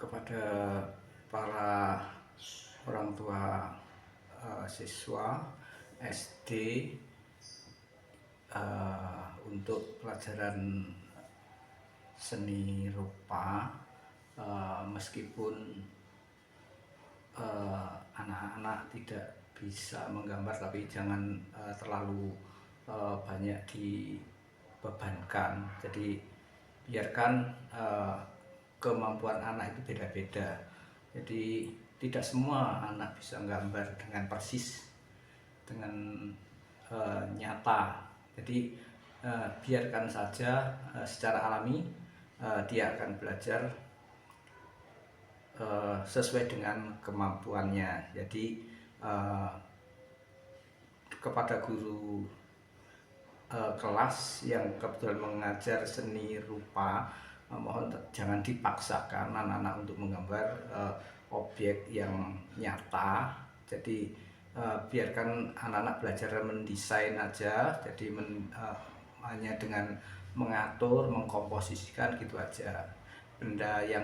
kepada para orang tua siswa SD untuk pelajaran seni rupa, meskipun anak-anak tidak bisa menggambar, tapi jangan terlalu banyak dibebankan. Jadi biarkan kemampuan anak itu beda-beda. Jadi tidak semua anak bisa menggambar dengan persis, dengan nyata. Jadi biarkan saja secara alami dia akan belajar sesuai dengan kemampuannya. Jadi kepada guru kelas yang kebetulan mengajar seni rupa, mohon jangan dipaksakan anak-anak untuk menggambar objek yang nyata. Jadi biarkan anak-anak belajar mendesain aja. Jadi hanya dengan mengatur, mengkomposisikan gitu aja. Benda yang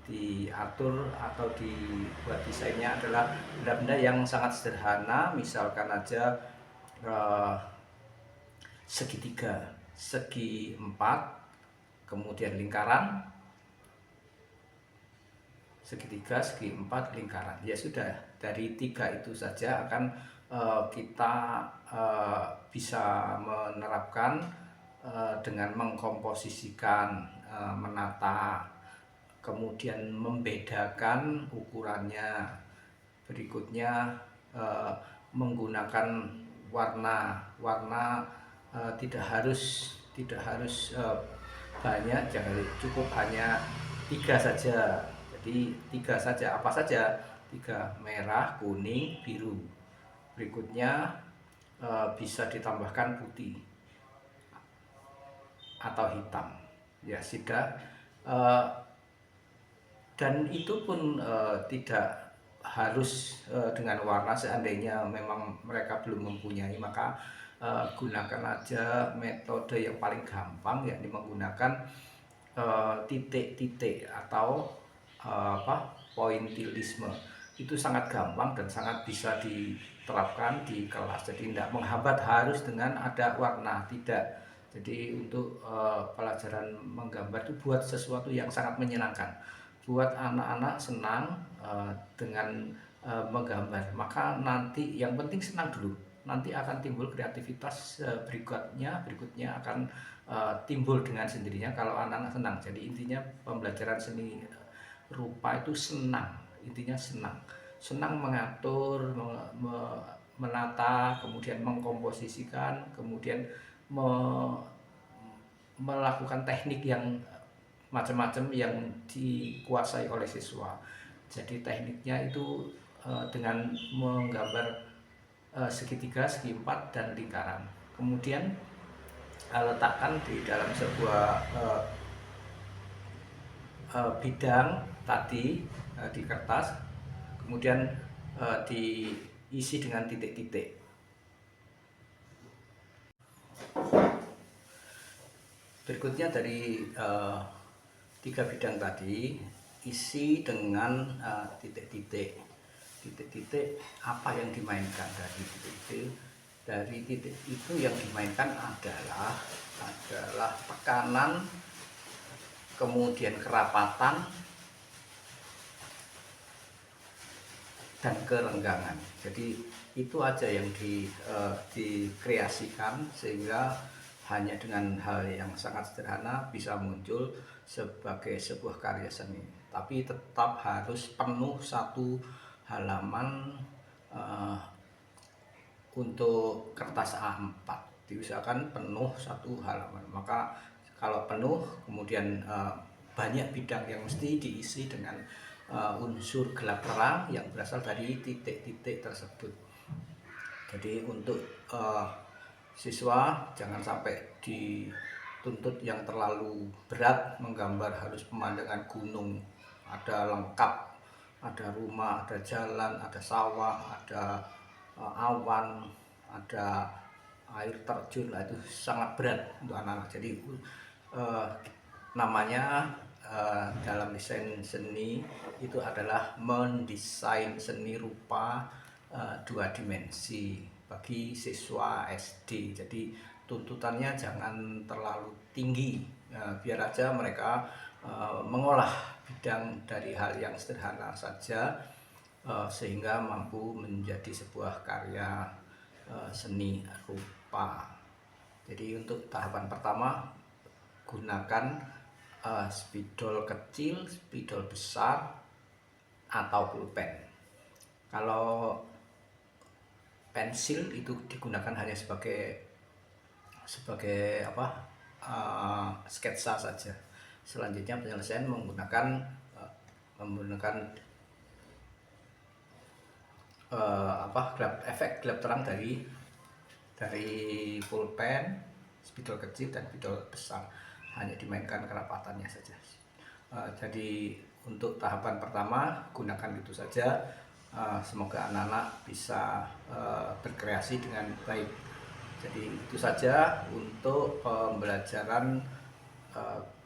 diatur atau dibuat desainnya adalah benda-benda yang sangat sederhana, misalkan aja segitiga, segi 4, kemudian lingkaran, segitiga, segi 4, lingkaran. Ya sudah, dari 3 itu saja akan kita bisa menerapkan dengan mengkomposisikan, menata, kemudian membedakan ukurannya. Berikutnya menggunakan warna tidak harus banyak, jangan cukup hanya 3 saja. Jadi 3 saja, apa saja? 3, merah, kuning, biru. Berikutnya bisa ditambahkan putih atau hitam, ya sudah. Dan itu pun tidak harus dengan warna. Seandainya memang mereka belum mempunyai, maka gunakan aja metode yang paling gampang, yakni menggunakan titik-titik atau pointillisme. Itu sangat gampang dan sangat bisa diterapkan di kelas. Jadi tidak menghambat harus dengan ada warna, tidak. Jadi untuk pelajaran menggambar itu buat sesuatu yang sangat menyenangkan, buat anak-anak senang dengan menggambar. Maka nanti yang penting senang dulu, nanti akan timbul kreativitas berikutnya akan timbul dengan sendirinya kalau anak-anak senang. Jadi intinya pembelajaran seni rupa itu senang, intinya senang mengatur, menata, kemudian mengkomposisikan, kemudian melakukan teknik yang macam-macam yang dikuasai oleh siswa. Jadi tekniknya itu dengan menggambar segitiga, segi 4, dan lingkaran. Kemudian letakkan di dalam sebuah bidang tadi di kertas, kemudian diisi dengan titik-titik. Berikutnya dari 3 bidang tadi, isi dengan titik-titik. Titik-titik apa yang dimainkan dari titik-titik? Dari titik itu yang dimainkan adalah tekanan, kemudian kerapatan, dan kerenggangan. Jadi itu aja yang dikreasikan, sehingga hanya dengan hal yang sangat sederhana bisa muncul sebagai sebuah karya seni. Tapi tetap harus penuh 1 halaman untuk kertas A4. Diusahakan penuh 1 halaman. Maka kalau penuh, kemudian banyak bidang yang mesti diisi dengan unsur gelap terang yang berasal dari titik-titik tersebut. Jadi untuk siswa jangan sampai dituntut yang terlalu berat menggambar, harus pemandangan gunung, ada lengkap, ada rumah, ada jalan, ada sawah, ada awan, ada air terjun. Itu sangat berat untuk anak-anak. Jadi namanya dalam desain seni itu adalah mendesain seni rupa 2 dimensi bagi siswa SD. Jadi tuntutannya jangan terlalu tinggi, biar aja mereka mengolah bidang dari hal yang sederhana saja, sehingga mampu menjadi sebuah karya seni rupa. Jadi untuk tahapan pertama gunakan spidol kecil, spidol besar, atau pulpen. Kalau pensil itu digunakan hanya sebagai sketsa saja. Selanjutnya penyelesaian menggunakan efek gelap terang dari pulpen, spidol kecil dan spidol besar, hanya dimainkan kerapatannya saja. Jadi untuk tahapan pertama gunakan itu saja. Semoga anak-anak bisa berkreasi dengan baik. Jadi itu saja untuk pembelajaran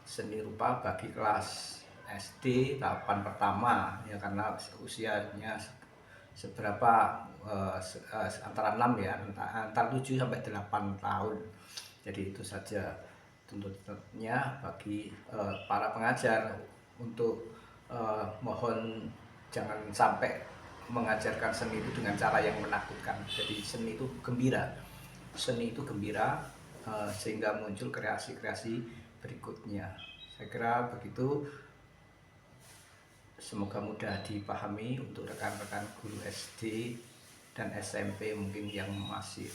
seni rupa bagi kelas SD tahapan pertama, ya, karena usianya seberapa, antara 6 ya, antara 7 sampai 8 tahun. Jadi itu saja tuntutannya bagi para pengajar untuk mohon jangan sampai mengajarkan seni itu dengan cara yang menakutkan. Jadi seni itu gembira, sehingga muncul kreasi-kreasi berikutnya. Saya kira begitu. Semoga mudah dipahami untuk rekan-rekan guru SD dan SMP mungkin yang masih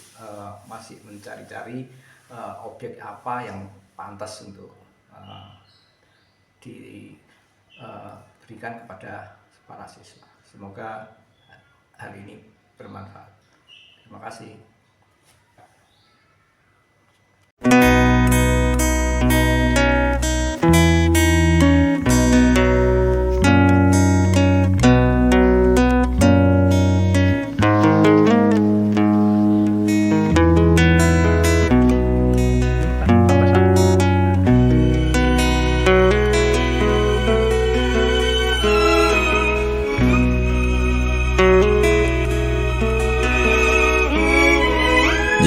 mencari-cari objek apa yang pantas untuk diberikan kepada para siswa. Semoga hari ini bermanfaat. Terima kasih.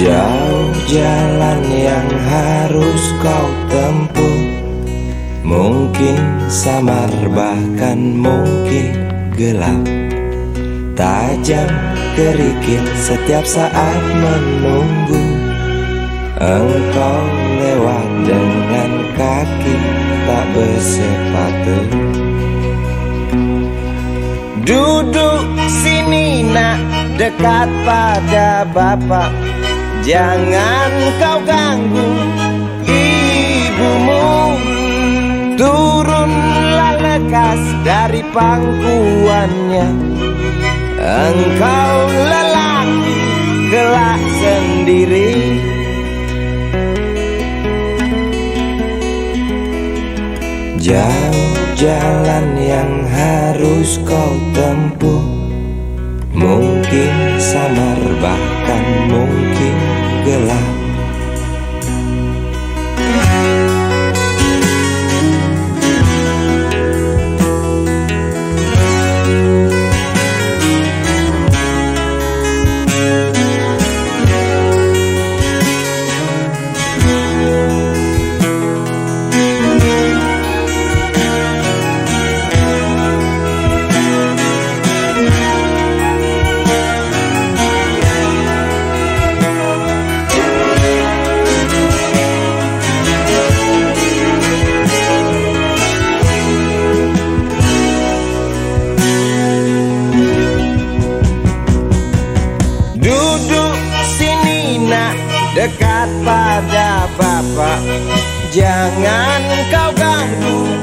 Jauh jalan yang harus kau tempuh, mungkin samar bahkan mungkin gelap, tajam kerikil setiap saat menunggu engkau lewat dengan kaki tak bersepatu. Duduk sini nak, dekat pada bapak, jangan kau ganggu ibumu. Turunlah lekas dari pangkuannya, engkau lelaki kelak sendiri. Jauh jalan yang harus kau tempuh, mungkin samar bahkan mungkin gelap. Dekat pada bapak, jangan kau ganggu